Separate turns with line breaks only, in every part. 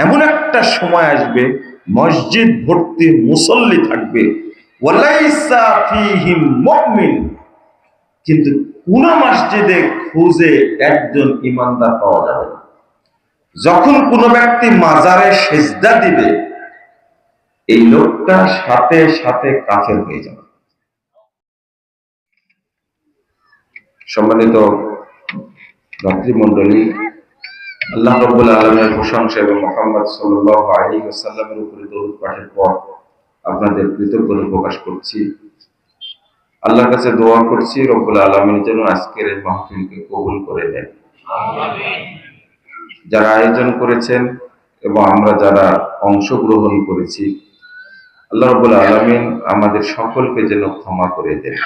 এমন একটা সময় আসবে মসজিদ ভর্তি মুসল্লি থাকবে, ওয়ালাইসা ফীহিম মুমিন, কিন্তু কোন মসজিদে খুঁজে একজন ইমানদার পাওয়া যাবে না। যখন কোন ব্যক্তি মাজারে সিজদা দিবে, এই লোকটা সাথে সাথে কাফের হয়ে যাবে। সম্মানিত ভাতৃমণ্ডলী, আল্লাহ রাব্বুল আলামিনের প্রশংসা এবং মুহাম্মদ সাল্লাল্লাহু আলাইহি ওয়াসাল্লামের উপরে দরুদ পাঠের পর আপনাদের কৃতজ্ঞতা প্রকাশ করছি। আল্লাহর কাছে দোয়া করছি রব্বুল আলামিন যেন আজকের এই মাহফিলকে কবুল করে নেন। আমিন। যারা আয়োজন করেছেন এবং আমরা যারা অংশগ্রহণ করেছি, আল্লাহ রাব্বুল আলামিন আমাদের সকলকে যেন ক্ষমা করে দেন।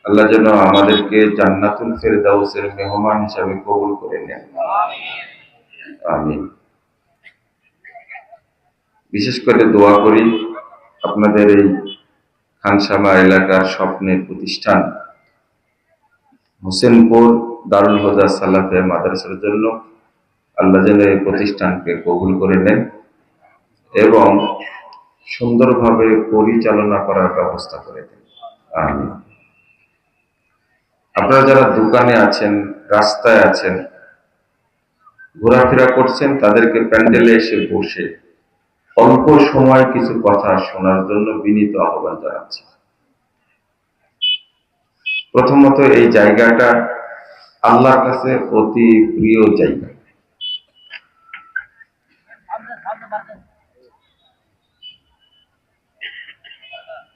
আল্লাহ যেন আমাদেরকে জান্নাতুল ফেরদাউসের মেহমান হিসাবে কবুল করে নেন। আমিন। বিশেষ করে দোয়া করি আপনাদের এই খানসামা এলাকার স্বপ্নের প্রতিষ্ঠান হোসেনপুর দারুল হুদা সালাফিয়া মাদ্রাসার জন্য আল্লাহ যেন এই প্রতিষ্ঠানকে কবুল করে নেন এবং সুন্দরভাবে পরিচালনা করার ব্যবস্থা করে দেন। আমিন। আপনারা যারা দোকানে আছেন, রাস্তায় আছেন, ঘোরাফেরা করছেন, তাদেরকে প্যান্ডেলে এসে বসে অল্প সময় কিছু কথা শোনার জন্য বিনীত আহ্বান জানাচ্ছি। প্রথমত, এই জায়গাটা আল্লাহর কাছে অতি প্রিয় জায়গা।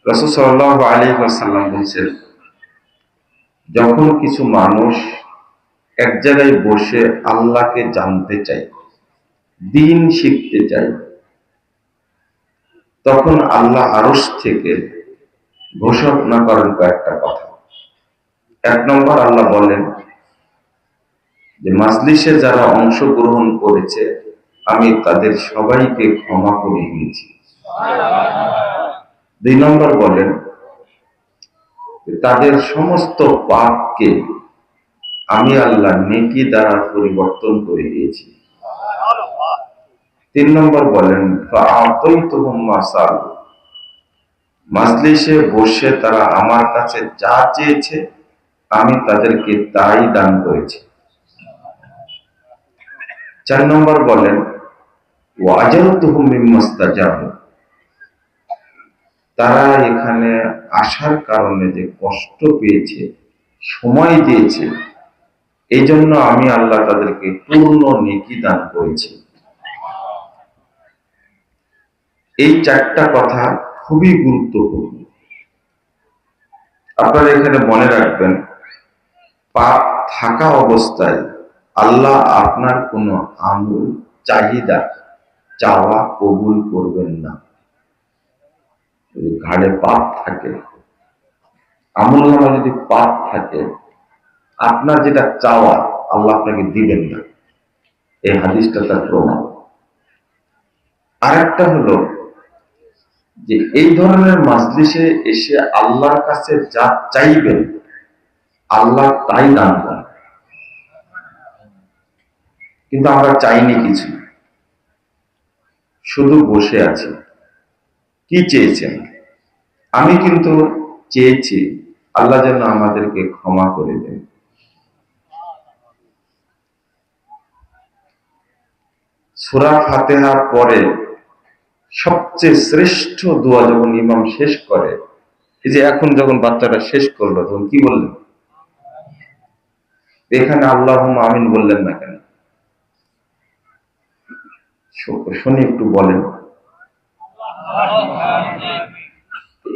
রাসূল সাল্লাল্লাহু আলাইহি ওয়াসাল্লাম বলেছেন, যখন কিছু মানুষ এক জায়গায় বসে আল্লাহকে জানতে চায়, দ্বীন শিখতে চায়, তখন আল্লাহ আরশ থেকে ঘোষণা করেন কয়েকটা কথা। এক নম্বর, আল্লাহ বলেন যে মাজলিসে যারা অংশগ্রহণ করেছে আমি তাদের সবাইকে ক্ষমা করে দিয়েছি। দুই নম্বর বলেন তাদের সমস্ত পাপকে আমি আল্লাহ নেকি দ্বারা পরিবর্তন করে দিয়েছি। তিন নম্বর বলেন ফাআতাইতুহুম মা সালু, মাজলিসে বসে তারা আমার কাছে যা চেয়েছে আমি তাদেরকে তাই দান করেছি। চার নম্বর বলেন ওয়াজারতুহুম মিম্মাস্তাজাবু, তারা এখানে আসার কারণে যে কষ্ট পেয়েছে, সময় দিয়েছে, এই জন্য আমি আল্লাহ তাদেরকে পূর্ণ নেকি দান করেছি। এই চারটা কথা খুবই গুরুত্বপূর্ণ। আপনারা এখানে মনে রাখবেন, পাপ থাকা অবস্থায় আল্লাহ আপনার কোনো আমল, চাহিদা, চাওয়া কবুল করবেন না। যদি ঘাড়ে পাপ থাকে, আমল নামা যদি পাপ থাকে, আপনার যেটা চাওয়া আল্লাহ আপনাকে দিবেন না। এই হাদিসটা তার প্রমাণ। আরেকটা হলো যে এই ধরনের মাজলিসে এসে আল্লাহর কাছে যা চাইবেন আল্লাহ তাই দান করেন। কিন্তু আমরা চাইনি কিছু, শুধু বসে আছি। কি চেয়েছেন? আমি কিন্তু চেয়েছি আল্লাহ যেন আমাদেরকে ক্ষমা করে দেন। সূরা ফাতিহার পরে সবচেয়ে শ্রেষ্ঠ দোয়া যখন ইমাম শেষ করে, এই যে এখন যখন বাচ্চাটা শেষ করলো তখন কি বললেন? এখানে আল্লাহুম্মা আমিন বললেন না কেন? শুনি একটু বলেন,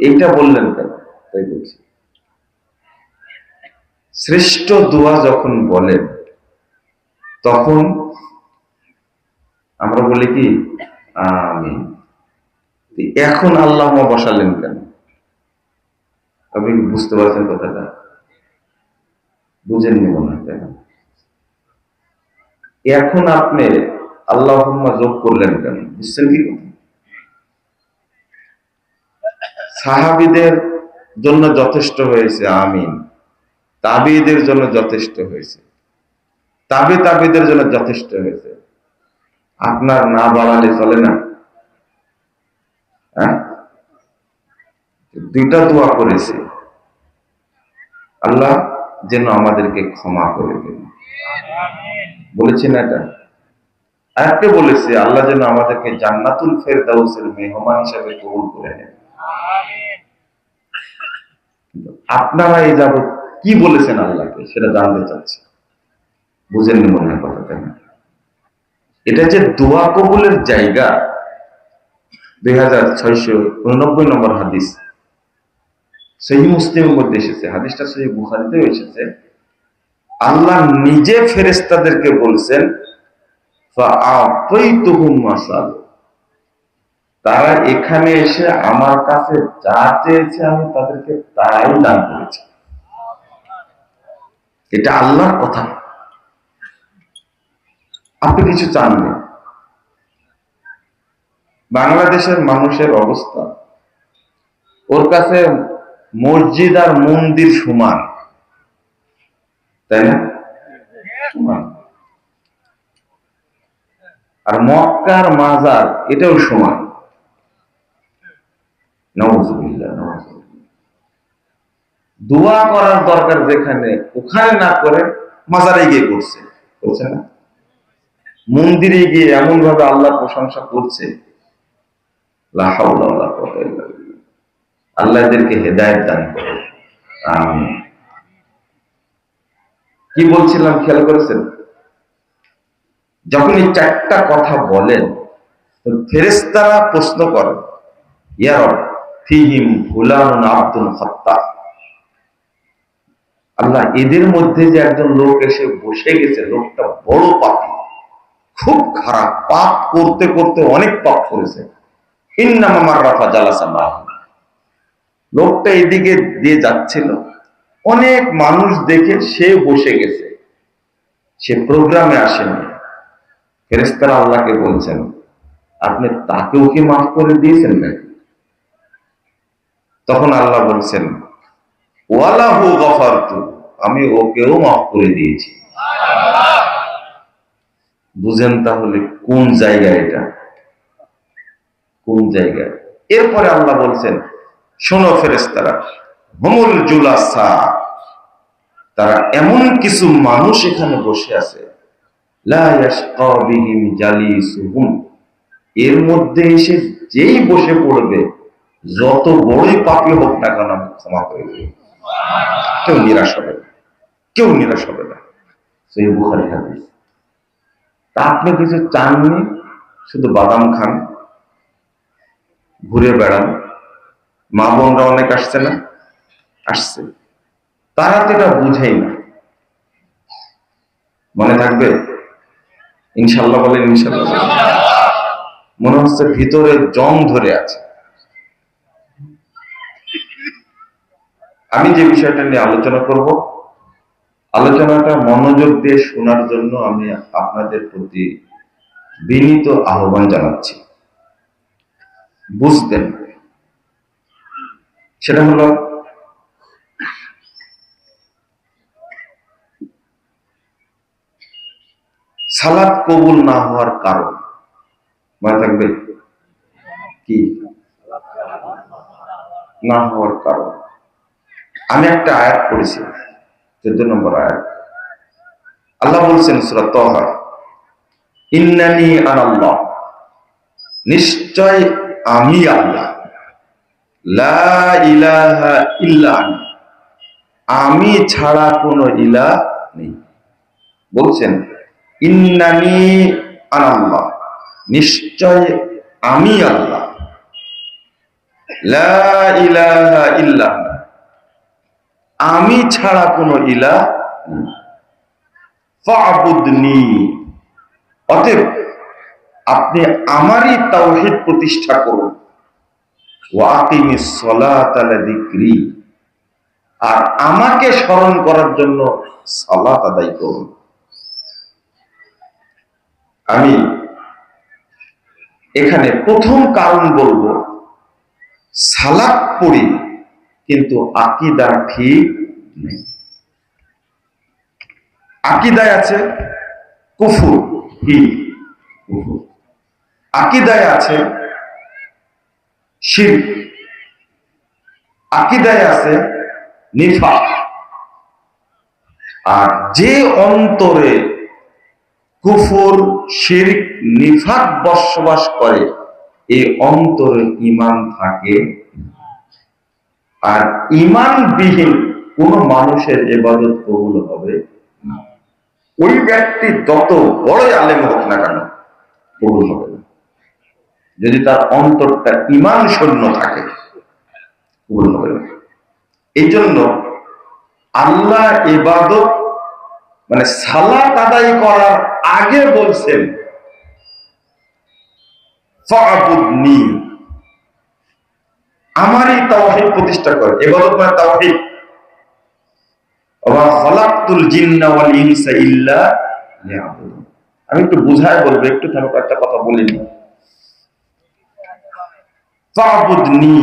এইটা বললেন কেন? তাই বলছি, শ্রেষ্ঠ দোয়া যখন বলেন তখন আমরা বলি কি আমিন। এখন আল্লাহুম্মা বসালেন কেন? আপনি বুঝতে পারছেন কথাটা? বুঝেননি মনে হয়, তাই না? এখন আপনি আল্লাহুম্মা যোগ করলেন কেন? বুঝছেন কি? সাহাবীদের জন্য যথেষ্ট হয়েছে আমিন, তাবিঈদের জন্য যথেষ্ট হয়েছে, তাবিঈদের জন্য যথেষ্ট হয়েছে। আপনার না বাড়ালে চলে না? হ্যাঁ, দুইটা দোয়া করেছে, আল্লাহ যেন আমাদেরকে ক্ষমা করে দেন, বলেছেন এটা। আরেকটা বলেছে, আল্লাহ যেন আমাদেরকে জান্নাতুল ফেরদাউসের মেহমান হিসেবে কবুল করে নেন। আপনারা এই যাবৎ কি বলেছেন আল্লাহকে সেটা জানতে চাচ্ছি। বুঝেননি মনে হয় কথা, তাই না? এটা যে দোয়া কবুলের জায়গা, 2689 নম্বর হাদিস সহিহ মুসলিমের মধ্যে এসেছে, হাদিসটা সহিহ বুখারীতেও এসেছে। আল্লাহ নিজে ফেরেশতাদেরকে বলছেন, ফাআতাইতুহুম মাসাল, তারা এখানে এসে আমার কাছে যা চেয়েছে আমি তাদেরকে তাই দান করেছি। এটা আল্লাহর কথা, আপনি কিছু চাননি। বাংলাদেশের মানুষের অবস্থা, ওর কাছে মসজিদ আর মন্দির সমান, তাই না? সমান। আর মক্কার মাজার এটাও সমান। নাউযুবিল্লাহ, নাউযুবিল্লাহ। দোয়া করার দরকার যেখানে, ওখানে না করে মাজারে গিয়ে করছে, করছে না? মন্দিরে গিয়ে এমন ভাবে আল্লাহ প্রশংসা করছে, লা হাওলা ওয়ালা কুওয়াতা ইল্লা বিল্লাহ। আল্লাহ এদেরকে হেদায়েত দান করে। আমিন। কি বলছিলাম খেয়াল করেছেন? যখন এই চারটা কথা বলেন, ফেরেশতারা প্রশ্ন করেন, ইয়া রব ফীহিম ফুলানুন আবদুন খাত্তা, আল্লাহ এদের মধ্যে যে একজন লোক এসে বসে গেছে, লোকটা বড় পাপী, খুব খারাপ, পাপ করতে করতে অনেক পাপ করেছে। ইন্নামা মাররাফা জালাসা মাহু, লোকটা এদিকে দিয়ে যাচ্ছিল, অনেক মানুষ দেখে সে বসে গেছে, সে প্রোগ্রামে আসেনি। ফেরেশতারা আল্লাহকে বলছেন, আপনি তাকেও কি মাফ করে দিয়েছেন নাকি? তখন আল্লাহ বলছেন, ওয়ালাহু গফারতু, আমি ওকেও মাফ করে দিয়েছি। বুঝেন তাহলে কোন জায়গায় এটা, কোন জায়গায়? এরপরে আল্লাহ বলছেন, শোনো ফেরেশতারা, হুমুল জুলাসা, তারা এমন কিছু মানুষ এখানে বসে আছে, লা ইয়াশকা বিহিম জালিসুহুম, এর মধ্যে এসে যেই বসে পড়বে, যত বড়ই পাপী হোক না কেন আমি ক্ষমা করে দেব। কেউ নিরাশ হবে না, কেউ নিরাশ হবে না। সেই বুখারী হাদিস। তা আপনি কিছু চাননি, শুধু বাদাম খান, ঘুরে বেড়ান, মা বোনরা অনেক আসছে না, আসছে, তারা তো এটা বুঝেই না। মনে থাকবে ইনশাল্লাহ? বলেন ইনশাল্লাহ। মনে হচ্ছে ভিতরে জং ধরে আছে। আমি যে বিষয়টা নিয়ে আলোচনা করব, আলোচনাটা মনোযোগ দিয়ে শোনার জন্য আমি আপনাদের প্রতি বিনীত আহ্বান জানাচ্ছি, বুঝতেন। সেটা হলো, সালাত কবুল না হওয়ার কারণ। মনে থাকবে কি না হওয়ার কারণ? আমি একটা আয়াত পড়েছি, 14 নম্বর আয়াত। আল্লাহ বলছেন সূরা তাহা, ইন্নানি আনাল্লাহ, নিশ্চয় আমি আল্লাহ, লা ইলাহা ইল্লা আনা, আমি ছাড়া কোনো ইলাহ নেই। বলছেন ইন্নানি আনাল্লাহ, নিশ্চয় আমি আল্লাহ, লা ইলাহা ইল্লা আনা, আমি ছাড়া কোনো ইলাহ নেই। ফা'বুদনি, অতএব আপনি আমারই তাওহীদ প্রতিষ্ঠা করুন। ওয়া আকিমিস সালাতা লিযিকরি, আর আমাকে স্মরণ করার জন্য সালাত আদায় করুন। আমি এখানে প্রথম কারণ বলবো, সালাত পড়ি কিন্তু আকীদা ঠিক নেই। আকীদায় আছে কুফর, কুফর। আকীদায় আছে শিরক, আকীদায় আছে নিফাক। আর যে অন্তরে কুফর, শিরক, নিফাক বসবাস করে এই অন্তরে ঈমান থাকে। আর ঈমানবিহীন কোন মানুষের ইবাদত কবুল হবে না। ওই ব্যক্তি যত বড় আলেম হোক না কেন কবুল হবে না, যদি তার অন্তরটা ঈমান শূন্য থাকে, কবুল হবে না। এই জন্য আল্লাহ ইবাদত মানে সালাত আদায় করার আগে বলছেন ফা'বুদনি, আমারই তাওহীদ প্রতিষ্ঠা করে। ইবাদত মানে তাওহীদ। ওয়া খালাকতুল জিন্না ওয়াল ইনসা ইল্লা লিয়াবুদুন। আমি একটু বুঝায় বলবো, একটু থামো, একটা কথা বলে নি। ফা'বুদনি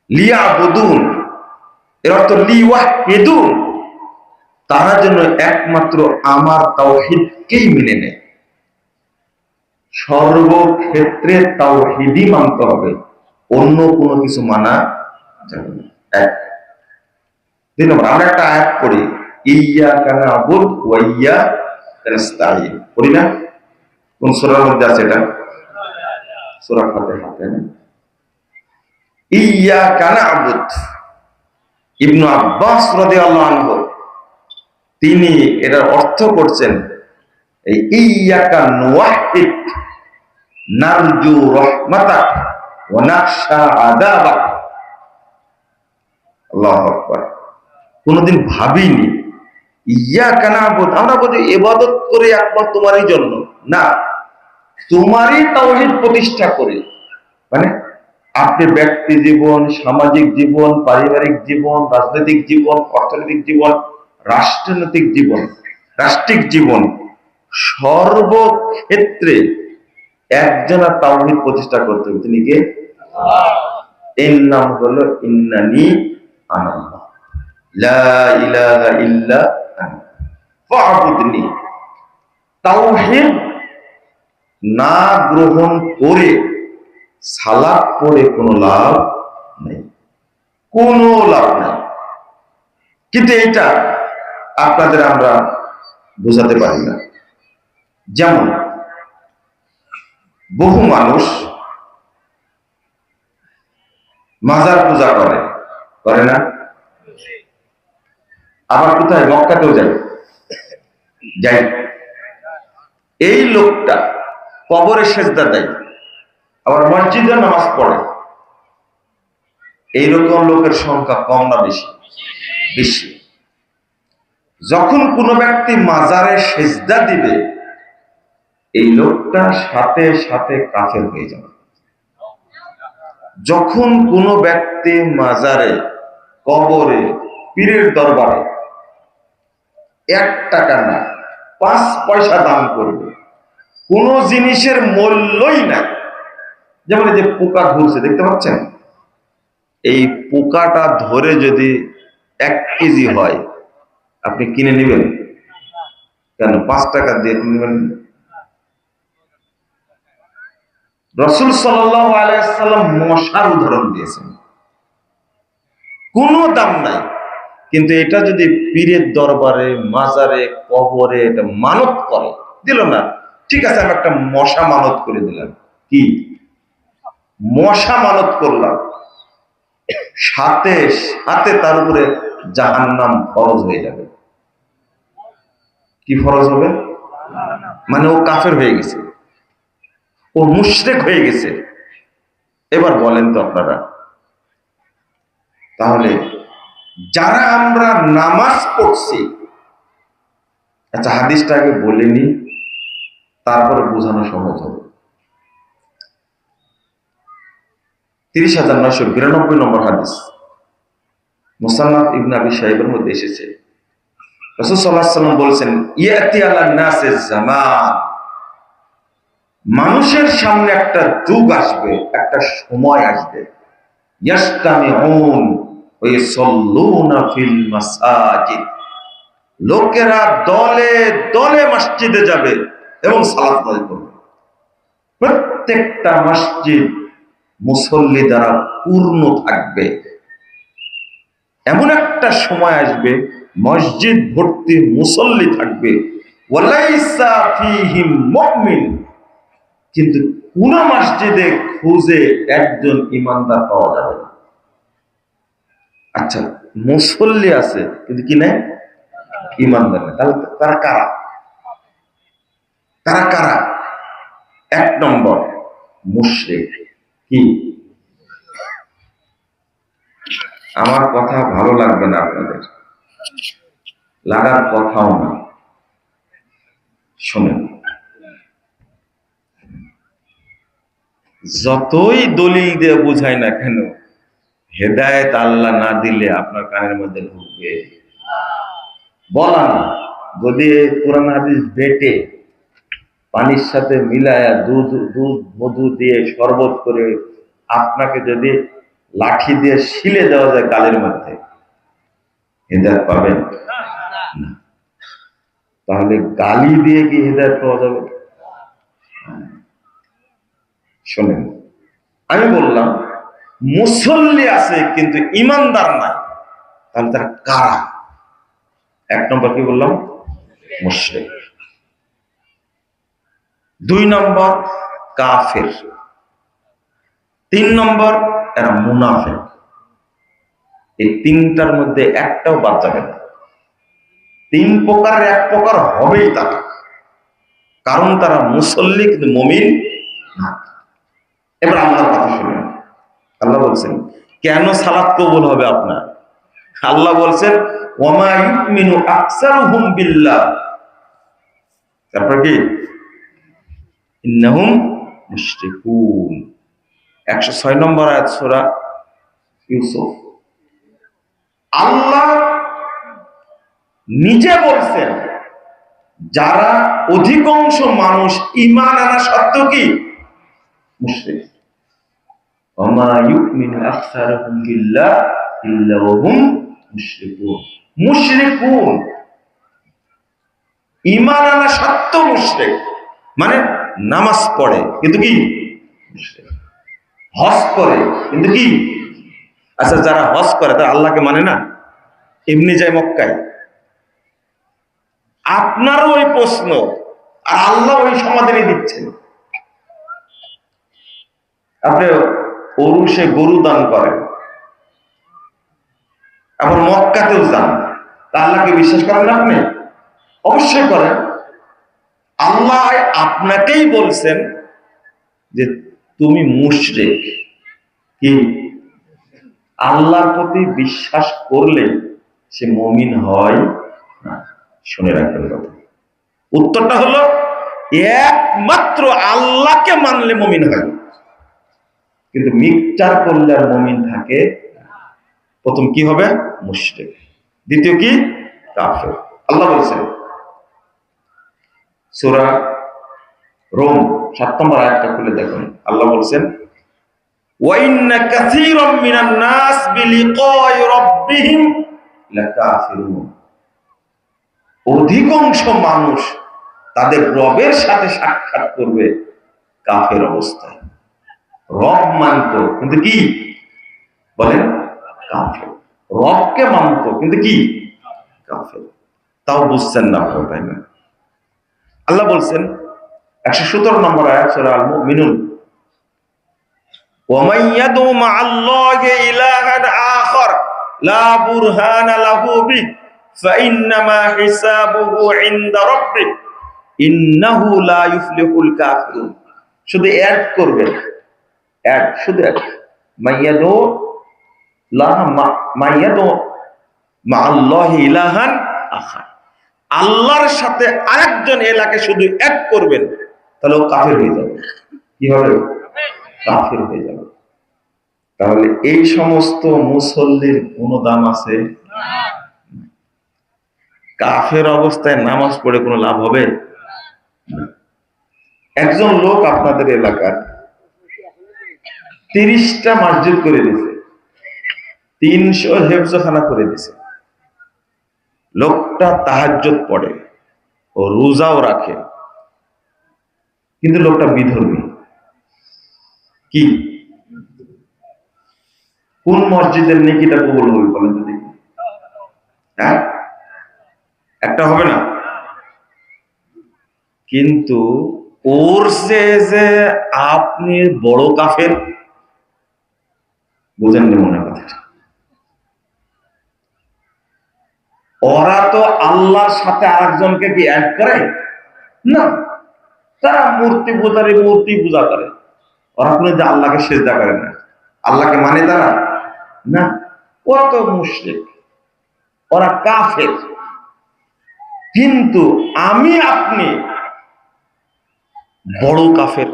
লিয়াবুদুন, এর অর্থ লিওয়াহিদুন, তারা যেন একমাত্র আমার তাওহীদকেই মেনে নেয়। সর্বক্ষেত্রে তাওহীদই মানতে হবে, অন্য কোনো কিছু মানা যাবে না। এক। দুই নম্বর, আমরা একটা আয়াত পড়ি, ইয়্যাকা না'বুদু ওয়া ইয়্যাকা নাস্তাঈন, পড়ি না? কোন সূরার মধ্যে আছে এটা? সূরা ফাতিহা। ইয়্যাকা না'বুদু, ইবনে আব্বাস রাদিয়াল্লাহু আনহু তিনি এটার অর্থ করছেন এই ইয়্যাকা নুওয়াহিদ নারজু রাহমাতাক ওয়া নাখশা আযাবাক। আল্লাহু আকবার। কোনদিন ভাবিনি ইয়্যাকা না'বুদু, আমরা বলি ইবাদত করি একমাত্র তোমারই জন্য, না, তোমারই তাওহীদ প্রতিষ্ঠা করে। মানে আপনি ব্যক্তি জীবন, সামাজিক জীবন, পারিবারিক জীবন, রাজনৈতিক জীবন, অর্থনৈতিক জীবন, রাষ্ট্রনৈতিক জীবন, রাষ্ট্রিক জীবন, সর্বক্ষেত্রে একজনের তাওহীদ প্রতিষ্ঠা করতে হবে। তিনি কে? এর নাম হলো ইন্নানি আনাল্লাহ, লা ইলাহা ইল্লা আনা ফা'বুদনি। তাওহীদ না গ্রহণ করে সালাত পড়ে কোনো লাভ নেই, কোনো লাভ নেই। কিন্তু এটা আপনাদের আমরা বোঝাতে পারি না। যেমন বহু মানুষ মাজার পূজা করে, করে না? আবার কোথায়? মক্কাতেও যাই। এই লোকটা কবরে সেজদা দেয়, আবার মসজিদে নামাজ পড়ে। এইরকম লোকের সংখ্যা কম না বেশি? বেশি। যখন কোনো ব্যক্তি মাজারে সেজদা দিবে, এই লোকটা সাথে সাথে কাফের হয়ে যাবে। যখন কোনো ব্যক্তি মাজারে, কবরে, পীরের দরবারে 1 টাকা না 5 পয়সা দান করবে, কোন জিনিসের মূল্যই নাই। যেমন এই যে পোকা ঘুরছে, দেখতে পাচ্ছেন? এই পোকাটা ধরে যদি 1 কেজি হয়, আপনি কিনে নেবেন কেন? 5 টাকা দিয়ে নেবেন। রাসূল সাল্লাল্লাহু আলাইহি ওয়াসাল্লাম মশার উদাহরণ দিয়েছেন, কোনো দাম নাই। কিন্তু এটা যদি পীরের দরবারে, মাজারে, কবরে এটা মানত করে, দিল না, ঠিক আছে আমি একটা মশা মানত করে দিলাম, কি মশা মানত করলাম, সাথে সাথে তার উপরে জাহান্নাম ফরজ হয়ে যাবে। কি ফরজ হবে? মানে ও কাফের হয়ে গেছে, ও মুশরিক হয়ে গেছে। এবার বলেন তো আপনারা, তাহলে যারা আমরা নামাজ পড়ছি, আচ্ছা হাদিসটা আগে বলেনি, তারপরে বোঝানো সহজ হবে। 30,992 নম্বর হাদিস, মুসান্নাফ ইবনে আবি শাইবার মধ্যে এসেছে। রাসূল সাল্লাল্লাহু আলাইহি ওয়াসাল্লাম বলেছেন, ইয়াতি আলান নাসে জামান, মানুষের সামনে একটা যুগ আসবে, একটা সময় আসবে, ইয়াসতামিউন ওয়া ইয়াসাল্লুনা ফিল মাসাজিদ, লোকেরা দলে দলে মসজিদে যাবে এবং সালাত আদায় করবে। প্রত্যেকটা মসজিদ মুসল্লি দ্বারা পূর্ণ থাকবে। এমন একটা সময় আসবে মসজিদ ভর্তি মুসল্লি থাকবে, ওয়ালাইসা ফীহিম মুমিন, কিন্তু কোন মসজিদে খুঁজে একজন ইমানদার পাওয়া যাবে না। আচ্ছা, মুসল্লি আছে কিন্তু কি নাই? ইমানদার নেই। তাহলে তারা কারা? তারা কারা? এক নম্বর মুশরিক। কি? আমার কথা ভালো লাগবে না আপনাদের, লাগার কথাও না, শোনেন। যতই দলিল দিয়ে বুঝাই না কেন, হেদায়েত আল্লাহ না দিলে আপনার কানের মধ্যে ঢুকবে। বলা না, যদি কোরআন হাদিস বেটে পানির সাথে মিলায়া দুধ মধু দিয়ে শরবত করে আপনাকে যদি লাঠি দিয়ে শিলে দেওয়া যায় গালের মধ্যে, হেদায়েত পাবেন না। তাহলে গালি দিয়ে কি হেদায়েত পাওয়া যাবে? শোনেন, আমি বললাম মুসল্লি আছে কিন্তু ইমানদার নাই, তাহলে তারা কারা? এক নম্বর কি বললাম? মুশরিক। দুই নম্বর কাফের। তিন নম্বর এরা মুনাফিক। এই তিনটার মধ্যে একটাও বাদ যাবে না। তিন প্রকারের এক প্রকার হবেই তারা, কারণ তারা মুসল্লি কিন্তু মুমিন না। এবার আল্লাহর কথা শুনেন। আল্লাহ বলছেন কেন সালাত কবুল হবে আপনার? আল্লাহ বলছেন ওয়ামা ইউমিনু আকসারুহুম বিল্লাহ, তারপর কি? ইন্নাহুম মুশরিকুন। 106 নম্বর আয়াত সূরা ইউসুফ। আল্লাহ নিজে বলছেন যারা অধিকাংশ মানুষ ঈমান আনা সত্ত্বেও কি মুশরিক। ওয়ামা ইউমিনু আকসারুহুম বিল্লাহ ইল্লা ওয়াহুম মুশরিকুন। মুশরিকুন ঈমান আনা সত্ত্বেও মুশরিক, মানে নামাজ পড়ে কিন্তু কি মুশরিক, হজ করে কিন্তু কি। আচ্ছা, যারা হজ করে তারা আল্লাহকে মানে না, এমনি যায় মক্কায়। আপনারও ওই প্রশ্ন, আর আল্লাহ ওই সমাধানই দিচ্ছেন। আপনি ওরুসে গরু দান করেন, আবার মক্কাতেও যান, তা আল্লাহকে বিশ্বাস করেন না আপনি? অবশ্যই করেন। আল্লাহ আপনাকেই বলছেন যে তুমি মুশরিক। কি? আল্লাহর প্রতি বিশ্বাস করলে সে মুমিন হয় না। শুনে রাখবেন কথা। উত্তরটা হলো একমাত্র আল্লাহকে মানলে মুমিন হয়, কিন্তু মিথ্যার করলে আর মুমিন থাকে। প্রথম কি হবে? মুশরিক। দ্বিতীয় কি? কাফের। আল্লাহ বলছেন সূরা রোম 7 নম্বর আয়াতটা খুলে দেখুন। আল্লাহ বলছেন ওয়া ইন্না কাসীরাম মিনান নাস বিলিকাই রাব্বিহিম লাকাফিরুন। অধিকাংশ মানুষ তাদের রবের সাথে সাক্ষাৎ করবে কাফের অবস্থায়। রব মানত কিন্তু কি বলেন? কাফের। রবকে মানত কিন্তু কি? কাফের। তাও বুঝছেন না আপনারা, তাই না? আল্লাহ বলছেন 117 নম্বর আয়াত সূরা আল মুমিনুন ওয়া মান ইয়াদউ মা'আল্লাহি ইলাহান আখার লা বুরহানা লাহু বিহি ফাইন্নামা হিসাবুহু ইনদা রাব্বিহ ইন্নাহু লা ইফলিহুল কাফিরুন। শুধু অ্যাড করবেন, অ্যাড, শুধু অ্যাড। মাইয়াদু মা'আল্লাহি ইলাহান আখার, আল্লাহর সাথে আরেকজন এলাকে শুধু এক করবেন, তাহলে ও কাফের হয়ে যাবে। কি হবে? কাফের হয়ে যাবে। তাহলে এই সমস্ত মুসল্লির কোনো দাম আছে? কাফের অবস্থায় নামাজ পড়ে কোনো লাভ হবে? একজন লোক আপনাদের এলাকার 30টা মসজিদ করে দিয়েছে, 300 হেফজখানা করে দিয়েছে। লোকটা তাহাজ্জুদ পড়ে, ও রোজাও রাখে, কিন্তু লোকটা বিধর্মী। কি কোন মসজিদের নেকিটা কবুল হবে বলেন তো দেখি? হ্যাঁ, একটা হবে না। কিন্তু ওর যে আপনি বড় কাফের, বোঝেন না মনে কথাটা। ওরা তো আল্লাহর সাথে আরেকজনকে কি অ্যাড করে না, তারা মূর্তি পূজা করে। ওরা কোনো যে আল্লাহকে সেজদা করে না, আল্লাহকে মানে তারা না। ওরা তো মুশরিক, ওরা কাফের। কিন্তু আমি আপনি বড় কাফের,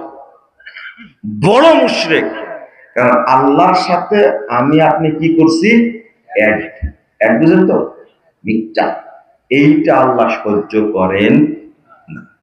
বড় মুশরিক। কারণ আল্লাহর সাথে আমি আপনি কি করছি? এক এক, বুঝেন তো? মিথ্যা। এইটা আল্লাহ সহ্য করেন না।